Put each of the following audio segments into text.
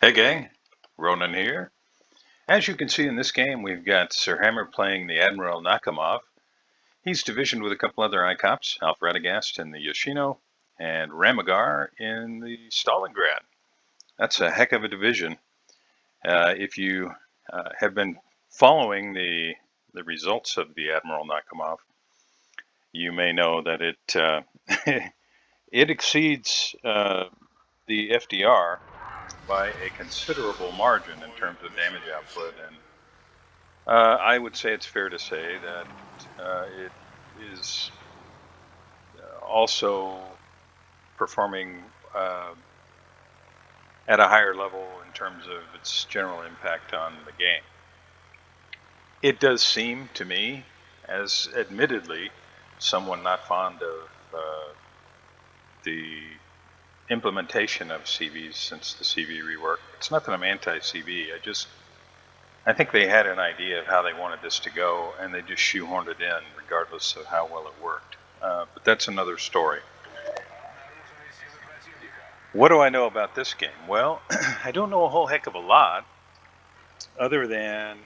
Hey gang, Ronan here. As you can see in this game, we've got SirHamer playing the Admiral Nakhimov. He's divisioned with a couple other ICOPs, Alpha Radagast in the Yoshino, and Ramagar in the Stalingrad. That's a heck of a division. If you have been following the results of the Admiral Nakhimov, you may know that it exceeds the FDR by a considerable margin in terms of damage output, and I would say it's fair to say that it is also performing at a higher level in terms of its general impact on the game. It does seem to me, as admittedly someone not fond of the implementation of CVs since the CV rework, it's not that I'm anti-CV, I think they had an idea of how they wanted this to go, and they just shoehorned it in regardless of how well it worked. But that's another story. What do I know about this game? Well, I don't know a whole heck of a lot, other than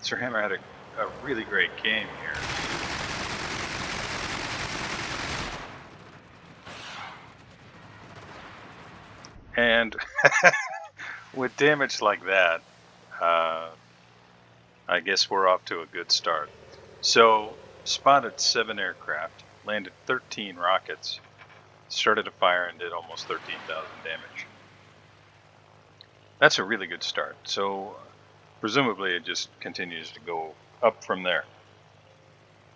SirHamer had a really great game here. And with damage like that, I guess we're off to a good start. So, spotted 7 aircraft, landed 13 rockets, started a fire and did almost 13,000 damage. That's a really good start. So, presumably it just continues to go up from there.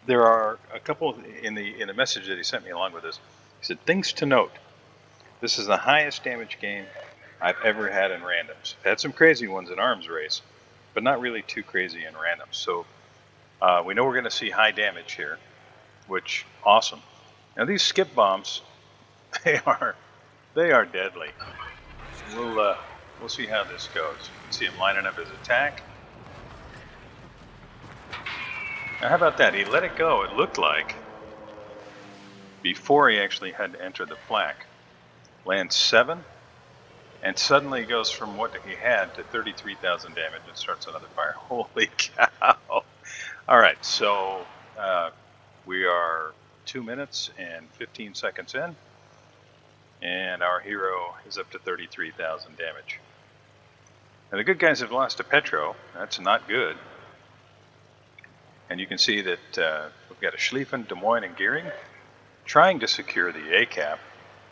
There are a couple in the message that he sent me along with this. He said, things to note. This is the highest damage game I've ever had in randoms. I've had some crazy ones in arms race, but not really too crazy in randoms. So we know we're going to see high damage here, which awesome. Now these skip bombs, they are deadly. We'll see how this goes. You can see him lining up his attack. Now how about that? He let it go, it looked like, before he actually had to enter the flak. Lands 7, and suddenly goes from what he had to 33,000 damage and starts another fire. Holy cow! All right, so we are 2 minutes and 15 seconds in, and our hero is up to 33,000 damage. Now the good guys have lost to Petro. That's not good. And you can see that we've got a Schlieffen, Des Moines, and Gearing trying to secure the ACAP,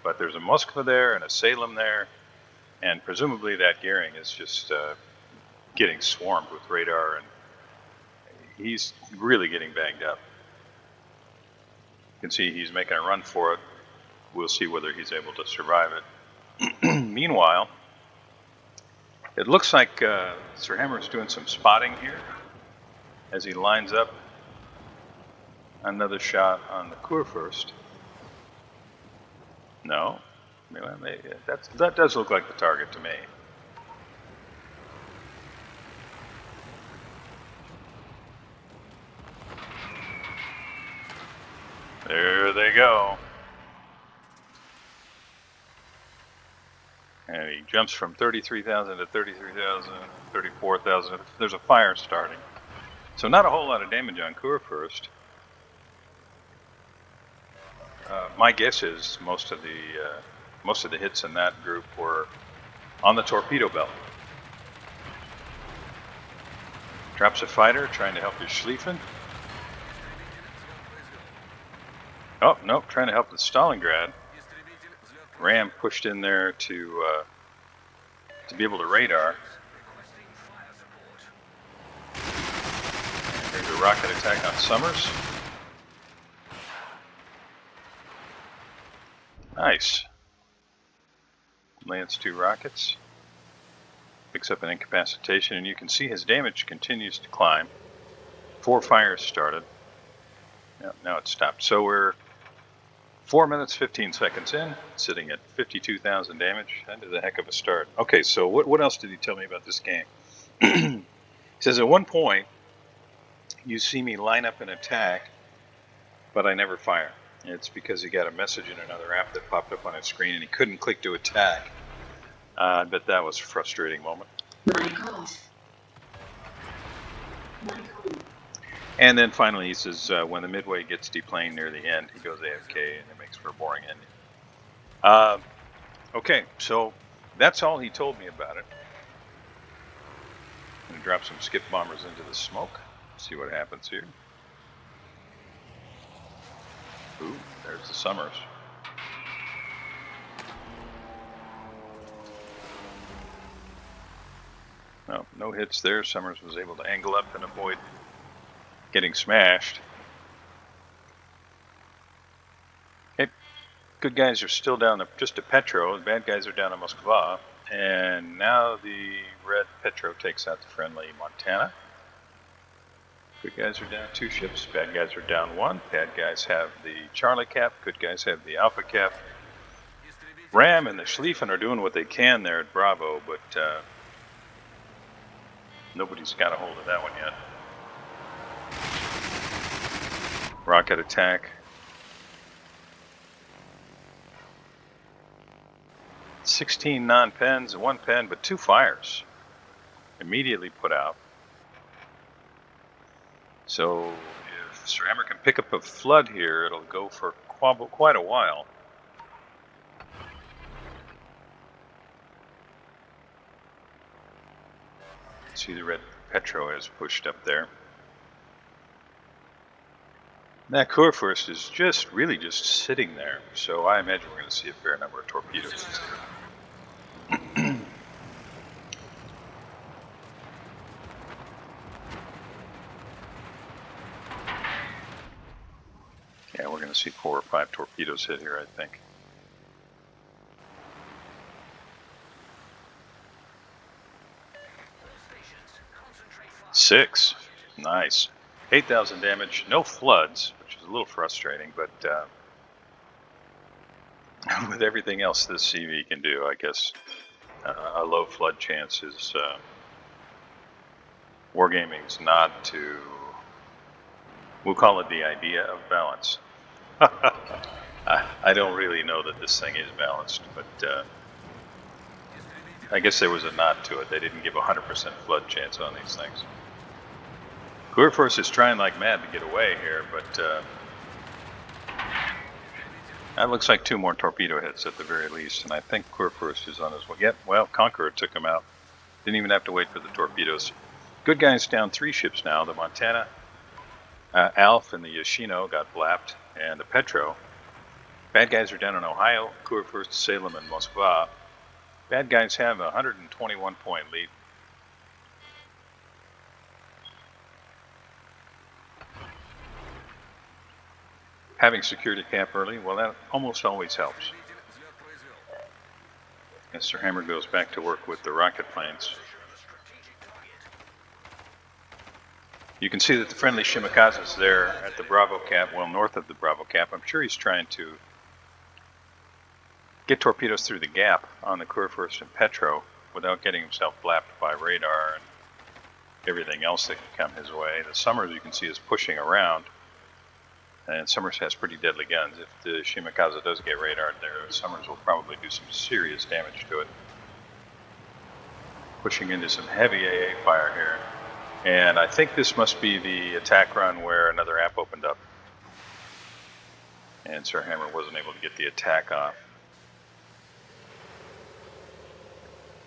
but there's a Moskva there and a Salem there, and presumably that Gearing is just getting swarmed with radar, and he's really getting banged up. You can see he's making a run for it. We'll see whether he's able to survive it. Meanwhile, it looks like SirHamer is doing some spotting here as he lines up another shot on the Kurfürst. No, that does look like the target to me. There they go. And he jumps from 33,000 to 33,000, 34,000. There's a fire starting. So not a whole lot of damage on Kurfürst. My guess is most of the hits in that group were on the torpedo belt. Drops a fighter trying to help his Schlieffen. Oh, nope, trying to help the Stalingrad. Ram pushed in there to be able to radar. And here's a rocket attack on Summers. Nice. Lands 2 rockets. Picks up an incapacitation, and you can see his damage continues to climb. 4 fires started. Yep, now it's stopped. So we're 4 minutes, 15 seconds in, sitting at 52,000 damage. That is a heck of a start. Okay, so what else did he tell me about this game? He says, at one point, you see me line up an attack, but I never fire. It's because he got a message in another app that popped up on his screen and he couldn't click to attack. I bet that was a frustrating moment. And then finally he says when the midway gets deplaned near the end, he goes AFK and it makes for a boring ending. Okay, so that's all he told me about it. I'm going to drop some skip bombers into the smoke, see what happens here. Ooh, there's the Summers. No, no hits there. Summers was able to angle up and avoid getting smashed. Okay, good guys are still down to just a Petro. The bad guys are down to Moskva. And now the red Petro takes out the friendly Montana. Good guys are down 2 ships. Bad guys are down 1. Bad guys have the Charlie cap. Good guys have the Alpha cap. Ram and the Schlieffen are doing what they can there at Bravo, but nobody's got a hold of that one yet. Rocket attack. 16 non-pens, 1 pen, but 2 fires. Immediately put out. So if SirHamer can pick up a flood here, it'll go for quite a while. See the red Petro is pushed up there. That Kurfürst is just really just sitting there, so I imagine we're going to see a fair number of torpedoes. Yeah, we're going to see 4 or 5 torpedoes hit here, I think. Six. Nice. 8,000 damage. No floods, which is a little frustrating, but with everything else this CV can do, I guess a low flood chance is wargaming's nod to, we'll call it the idea of balance. I don't really know that this thing is balanced, but I guess there was a nod to it. They didn't give 100% flood chance on these things. Kurfürst is trying like mad to get away here, but that looks like 2 more torpedo hits at the very least, and I think Kurfürst is on his way. Yep, well, Conqueror took him out. Didn't even have to wait for the torpedoes. Good guys down 3 ships now. The Montana, Alf, and the Yoshino got blapped, and the Petro. Bad guys are down in Ohio, Kurfürst, Salem, and Moskva. Bad guys have a 121-point lead. Having secured a cap early, well, that almost always helps. As SirHamer goes back to work with the rocket planes. You can see that the friendly Shimakaze is there at the Bravo cap, well, north of the Bravo cap. I'm sure he's trying to get torpedoes through the gap on the Kurfürst and Petro without getting himself blapped by radar and everything else that can come his way. The Summers, you can see, is pushing around. And Summers has pretty deadly guns. If the Shimakaze does get radared there, Summers will probably do some serious damage to it. Pushing into some heavy AA fire here. And I think this must be the attack run where another app opened up. And SirHamer wasn't able to get the attack off.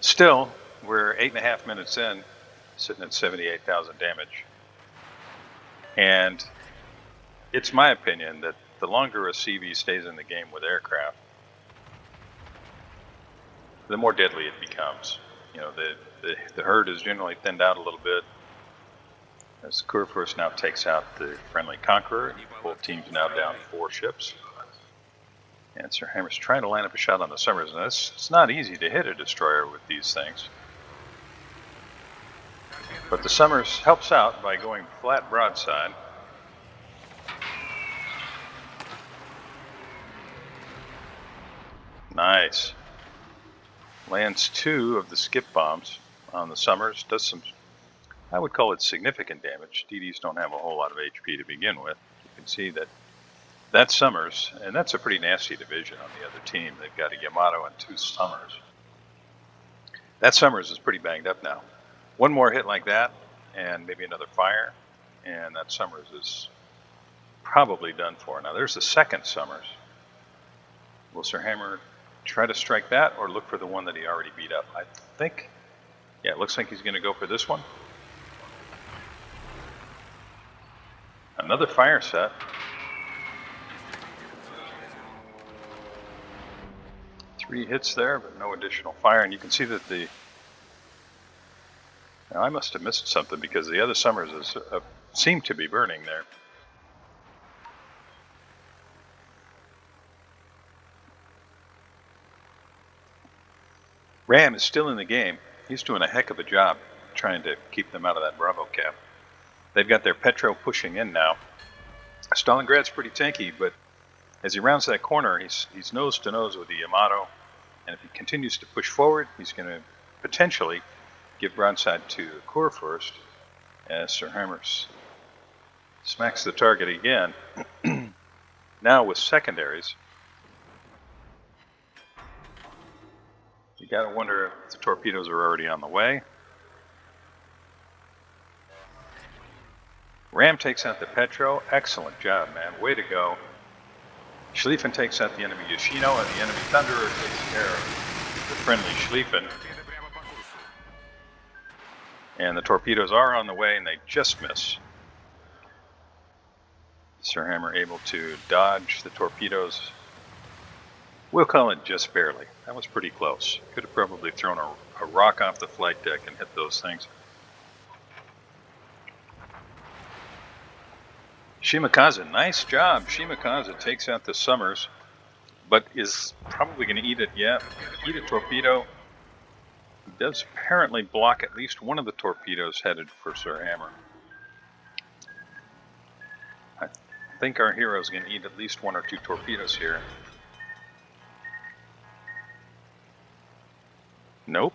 Still, we're 8.5 minutes in, sitting at 78,000 damage. And it's my opinion that the longer a CV stays in the game with aircraft, the more deadly it becomes. You know, the herd is generally thinned out a little bit. As Kurfürst now takes out the friendly Conqueror, both teams now down 4 ships. And SirHamer's trying to line up a shot on the Summers, and it's not easy to hit a destroyer with these things. But the Summers helps out by going flat broadside. Nice. Lands 2 of the skip bombs on the Summers. Does some, I would call it significant damage. DDs don't have a whole lot of HP to begin with. You can see that That's Summers, and that's a pretty nasty division on the other team. They've got a Yamato and 2 Summers. That Summers is pretty banged up now. One more hit like that, and maybe another fire, and that Summers is probably done for. Now there's the second Summers. Will SirHamer try to strike that or look for the one that he already beat up? I think, yeah, it looks like he's going to go for this one. Another fire set. Three hits there, but no additional fire. And you can see that now I must have missed something because the other Summers seem to be burning there. Ram is still in the game. He's doing a heck of a job trying to keep them out of that Bravo cap. They've got their Petro pushing in now. Stalingrad's pretty tanky, but as he rounds that corner, he's nose to nose with the Yamato, and if he continues to push forward, he's going to potentially give broadside to Kurfürst as SirHamer smacks the target again. Now with secondaries, you got to wonder if the torpedoes are already on the way. Ram takes out the Petro. Excellent job, man. Way to go. Schlieffen takes out the enemy Yoshino, and the enemy Thunderer takes care of the friendly Schlieffen. And the torpedoes are on the way, and they just miss. SirHamer able to dodge the torpedoes. We'll call it just barely. That was pretty close. Could have probably thrown a rock off the flight deck and hit those things. Shimakaze, nice job. Shimakaze takes out the Summers, but is probably going to eat it. Yeah, eat a torpedo. He does apparently block at least one of the torpedoes headed for SirHamer. I think our hero is going to eat at least 1 or 2 torpedoes here. Nope.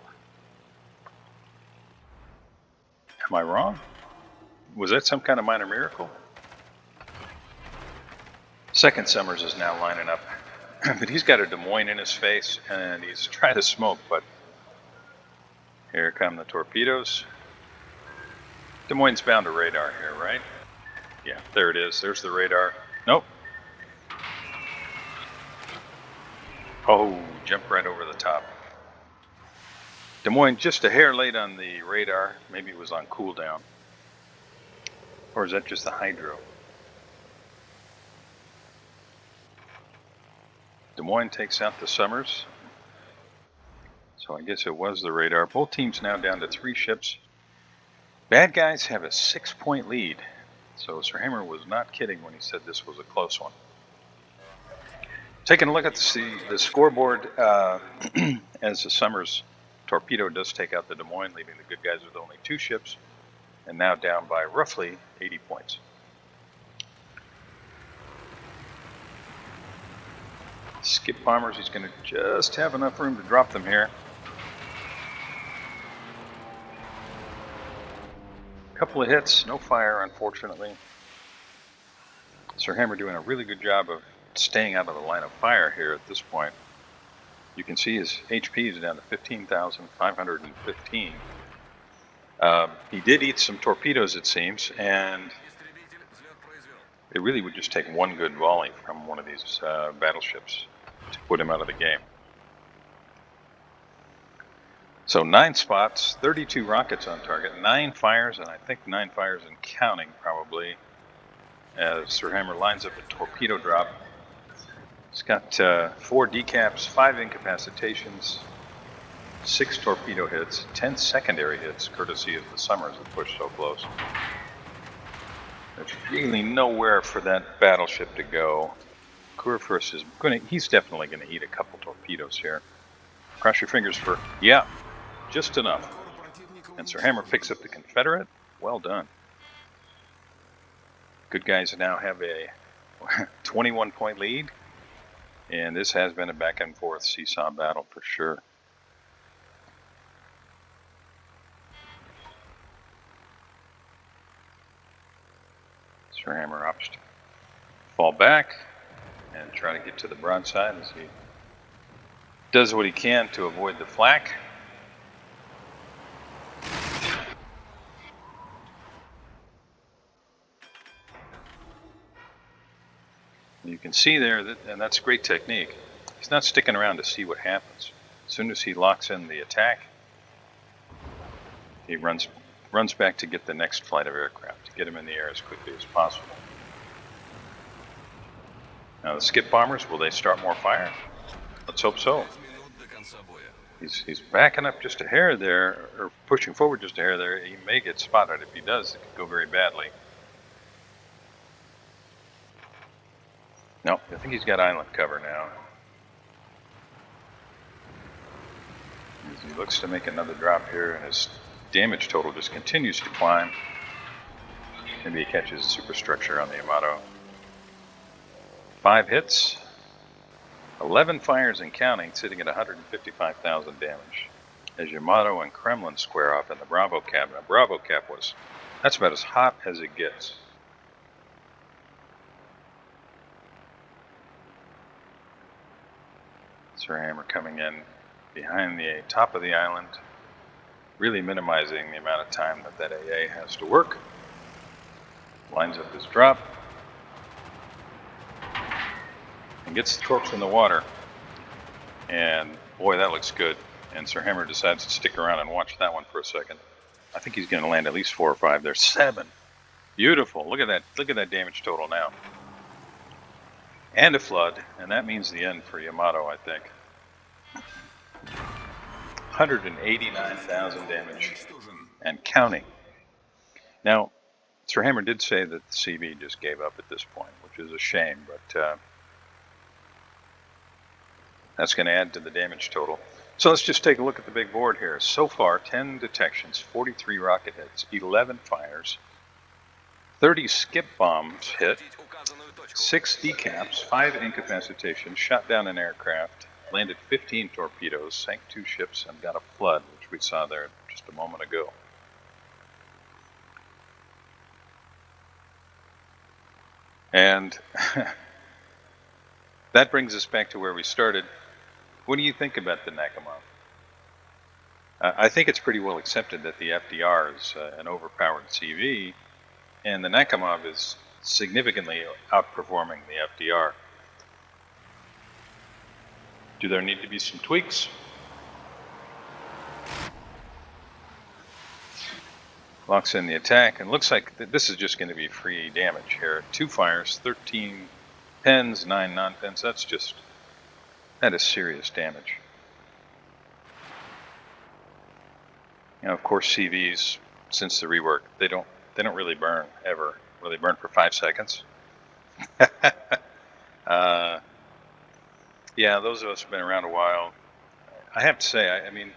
Am I wrong? Was that some kind of minor miracle? Second Summers is now lining up, but he's got a Des Moines in his face, and he's trying to smoke, but here come the torpedoes. Des Moines bound to radar here, right? Yeah, there it is. There's the radar. Nope. Oh, jumped right over the top. Des Moines just a hair late on the radar. Maybe it was on cooldown. Or is that just the hydro? Des Moines takes out the Summers. So I guess it was the radar. Both teams now down to 3 ships. Bad guys have a 6-point lead. So SirHamer was not kidding when he said this was a close one. Taking a look at the scoreboard as the Summers torpedo does take out the Des Moines, leaving the good guys with only 2 ships, and now down by roughly 80 points. Skip bombers, he's going to just have enough room to drop them here. Couple of hits, no fire, unfortunately. SirHamer doing a really good job of staying out of the line of fire here at this point. You can see his HP is down to 15,515. He did eat some torpedoes, it seems, and it really would just take one good volley from one of these battleships to put him out of the game. So 9 spots, 32 rockets on target, 9 fires, and I think 9 fires and counting probably, as SirHamer lines up a torpedo drop. He's got 4 decaps, 5 incapacitations, 6 torpedo hits, 10 secondary hits, courtesy of the Summers that pushed so close. There's really nowhere for that battleship to go. Kurfürst is he's definitely going to eat a couple torpedoes here. Cross your fingers for, yeah, just enough. And SirHamer picks up the Confederate. Well done. Good guys now have a 21-point lead. And this has been a back and forth seesaw battle for sure. SirHamer opts to fall back. and try to get to the broadside as he does what he can to avoid the flak. You can see there that, and that's great technique, he's not sticking around to see what happens. As soon as he locks in the attack, he runs back to get the next flight of aircraft, to get him in the air as quickly as possible. Now the skip bombers, will they start more fire? Let's hope so. He's backing up just a hair there, or pushing forward just a hair there. He may get spotted. If he does, it could go very badly. No, I think he's got island cover now. As he looks to make another drop here, and his damage total just continues to climb. Maybe he catches a superstructure on the Yamato. 5 hits, 11 fires and counting, sitting at 155,000 damage. As Yamato and Kremlin square off in the Bravo cap. Now, Bravo cap that's about as hot as it gets. SirHamer coming in behind the top of the island, really minimizing the amount of time that AA has to work. Lines up his drop and gets the torps in the water. And boy, that looks good. And SirHamer decides to stick around and watch that one for a second. I think he's going to land at least 4 or 5 there. 7. Beautiful. Look at that. Look at that damage total now. And a flood, and that means the end for Yamato, I think. 189,000 damage and counting. Now, SirHamer did say that the CV just gave up at this point, which is a shame, but that's going to add to the damage total. So let's just take a look at the big board here. So far, 10 detections, 43 rocket hits, 11 fires, 30 skip bombs hit, 6 decaps, 5 incapacitations, shot down an aircraft, landed 15 torpedoes, sank 2 ships, and got a flood, which we saw there just a moment ago. And that brings us back to where we started. What do you think about the Nakhimov? I think it's pretty well accepted that the FDR is an overpowered CV, and the Nakhimov is significantly outperforming the FDR. Do there need to be some tweaks? Locks in the attack, and looks like this is just going to be free damage here. 2 fires, 13 pens, 9 non-pens. That is serious damage. You know, of course, CVs, since the rework, they don't really burn ever. Well, they burn for 5 seconds. Yeah, those of us who've been around a while, I have to say, I mean,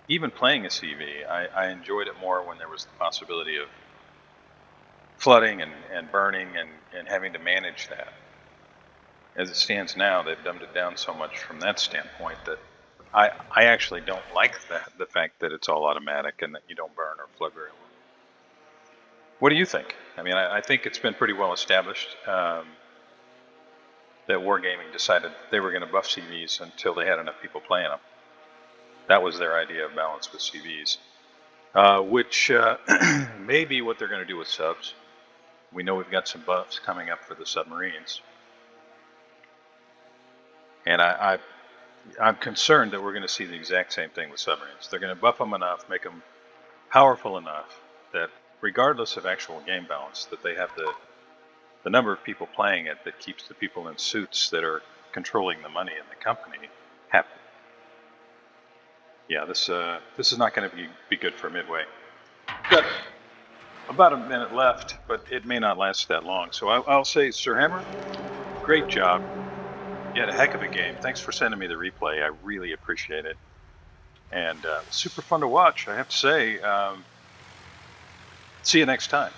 even playing a CV, I enjoyed it more when there was the possibility of flooding and burning and having to manage that. As it stands now, they've dumbed it down so much from that standpoint that I actually don't like the fact that it's all automatic and that you don't burn or flood very well. What do you think? I mean, I think it's been pretty well established that Wargaming decided they were going to buff CVs until they had enough people playing them. That was their idea of balance with CVs, which may be what they're going to do with subs. We know we've got some buffs coming up for the submarines. And I'm concerned that we're going to see the exact same thing with submarines. They're going to buff them enough, make them powerful enough that regardless of actual game balance, that they have the number of people playing it that keeps the people in suits that are controlling the money in the company happy. Yeah, this is not going to be good for Midway. Got about a minute left, but it may not last that long. So I'll say, SirHamer, great job. You had a heck of a game. Thanks for sending me the replay. I really appreciate it. And super fun to watch, I have to say. See you next time.